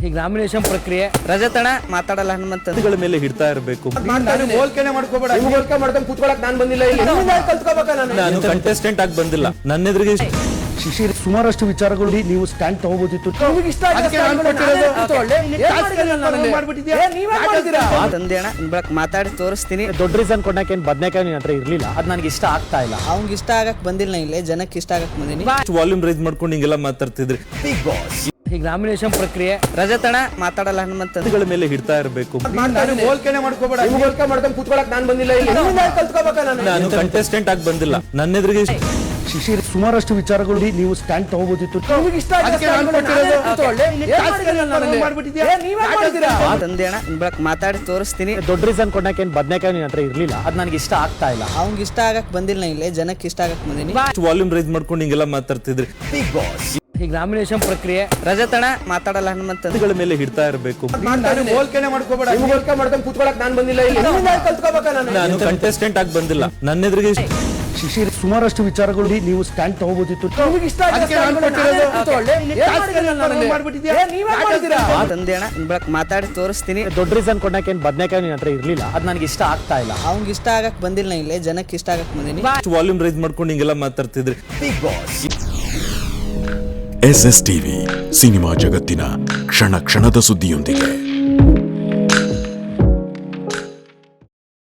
ಈಗ ನಾಮಿನೇಷನ್ ಪ್ರಕ್ರಿಯೆ ರಜತಣ ಮಾತಾಡಲ್ಲ ಹನುಮಂತಗಳ ಮೇಲೆ ಹಿಡ್ತಾ ಇರಬೇಕು. ಹೋಲ್ಕೆನೆ ಮಾಡ್ಕೋಬೇಡ. ಹೋಲ್ಕೆ ಮಾಡ್ಕೊಂಡು ಕೂತ್ಕೊಳ್ಳಕ್ ನಾನು ಬಂದಿಲ್ಲ ಇಲ್ಲಿ. ಕಲ್ತ್ಕೋಬೇಕಾ ನಾನು ಕಂಟೆಸ್ಟೆಂಟ್ ಆಗಿ ಬಂದಿಲ್ಲ. ನನ್ನ ಎದುರಿಗೆ ಶಿಶಿರ್ ಸುಮಾರಷ್ಟು ವಿಚಾರಗಳು ನೀವು ಸ್ಟ್ಯಾಂಡ್ ತಗೋಬೋದಿತ್ತು. ತಂದೇಣ ಬಳಕ್ ಮಾತಾಡಿ ತೋರಿಸ್ತೀನಿ. ದೊಡ್ಡ ರೀಸನ್ ಕೊಡಕ್ಕೆ ಏನ್ ಬದನೆಕಾಯಿ ನಿನ್ನ ಹತ್ರ ಇರ್ಲಿಲ್ಲ. ಅದ್ ನನಗೆ ಇಷ್ಟ ಆಗ್ತಾ ಇಲ್ಲ. ಅವ್ನಿಗೆ ಇಷ್ಟ ಆಗಕ್ ಬಂದಿಲ್ಲ, ಇಲ್ಲೇ ಜನಕ್ಕೆ ಇಷ್ಟ ಆಗಕ್ ಬಂದಿನಿ. ವಾಲ್ಯೂಮ್ ರೈಸ್ ಮಾಡ್ಕೊಂಡು ಹಿಂಗೆಲ್ಲ ಮಾತಾಡ್ತಿದ್ರಿ. ಈಗ ನಾಮಿನೇಷನ್ ಪ್ರಕ್ರಿಯೆ ರಜತಣ ಮಾತಾಡಲ್ಲ ಹನುಮಂತಗಳ ಮೇಲೆ ಹಿಡ್ತಾ ಇರಬೇಕು. ಹೋಲ್ಕೆನೆ ಮಾಡ್ಕೋಬೇಡ. ಹೋಲ್ಕೆ ಮಾಡ್ಕೊಂಡು ಕೂತ್ಕೊಳ್ಳಕ್ ನಾನು ಬಂದಿಲ್ಲ ಇಲ್ಲಿ. ಕಲ್ತ್ಕೋಬೇಕಾ ನಾನು ಕಂಟೆಸ್ಟೆಂಟ್ ಆಗಿ ಬಂದಿಲ್ಲ. ನನ್ನ ಎದುರಿಗೆ ಶಿಶಿರ್ ಸುಮಾರಷ್ಟು ವಿಚಾರಗಳು ನೀವು ಸ್ಟ್ಯಾಂಡ್ ತಗೋಬೋದಿತ್ತು. ತಂದೇಣ ಬಳಕ್ ಮಾತಾಡಿ ತೋರಿಸ್ತೀನಿ. ದೊಡ್ಡ ರೀಸನ್ ಕೊಡಕ್ಕೆ ಏನ್ ಬದನೆಕಾಯಿ ನಿನ್ನ ಹತ್ರ ಇರ್ಲಿಲ್ಲ. ಅದ್ ನನಗೆ ಇಷ್ಟ ಆಗ್ತಾ ಇಲ್ಲ. ಅವ್ನಿಗೆ ಇಷ್ಟ ಆಗಕ್ ಬಂದಿಲ್ಲ, ಇಲ್ಲೇ ಜನಕ್ಕೆ ಇಷ್ಟ ಆಗಕ್ ಬಂದಿನಿ. ವಾಲ್ಯೂಮ್ ರೈಸ್ ಮಾಡ್ಕೊಂಡು ಹಿಂಗೆಲ್ಲ ಮಾತಾಡ್ತಿದ್ರಿ. ಈಗ ನಾಮಿನೇಷನ್ ಪ್ರಕ್ರಿಯೆ ರಜತಣ ಮಾತಾಡಲ್ಲ ಹನುಮಂತಗಳ ಮೇಲೆ ಹಿಡ್ತಾ ಇರಬೇಕು. ಹೋಲ್ಕೆನೆ ಮಾಡ್ಕೋಬೇಡ. ಹೋಲ್ಕೆ ಮಾಡ್ಕೊಂಡು ಕೂತ್ಕೊಳ್ಳಕ್ ನಾನು ಬಂದಿಲ್ಲ ಇಲ್ಲಿ. ಕಲ್ತ್ಕೋಬೇಕಾ ನಾನು ಕಂಟೆಸ್ಟೆಂಟ್ ಆಗಿ ಬಂದಿಲ್ಲ. ನನ್ನ ಎದುರಿಗೆ ಶಿಶಿರ್ ಸುಮಾರಷ್ಟು ವಿಚಾರಗಳು ನೀವು ಸ್ಟ್ಯಾಂಡ್ ತಗೋಬೋದಿತ್ತು. ತಂದೇಣ ಬಳಕ್ ಮಾತಾಡಿ ತೋರಿಸ್ತೀನಿ. ದೊಡ್ಡ ರೀಸನ್ ಕೊಡಕ್ಕೆ ಏನ್ ಬದನೆಕಾಯಿ ನಿನ್ನ ಹತ್ರ ಇರ್ಲಿಲ್ಲ. ಅದ್ ನನಗೆ ಇಷ್ಟ ಆಗ್ತಾ ಇಲ್ಲ. ಅವ್ನಿಗೆ ಇಷ್ಟ ಆಗಕ್ ಬಂದಿಲ್ಲ, ಇಲ್ಲೇ ಜನಕ್ಕೆ ಇಷ್ಟ ಆಗಕ್ ಬಂದಿನಿ. ವಾಲ್ಯೂಮ್ ರೈಸ್ ಮಾಡ್ಕೊಂಡು ಹಿಂಗೆಲ್ಲ ಮಾತಾಡ್ತಿದ್ರಿ. SS ಟಿವಿ ಸಿನಿಮಾ ಜಗತ್ತಿನ ಕ್ಷಣ ಕ್ಷಣದ ಸುದ್ದಿಯೊಂದಿಗೆ.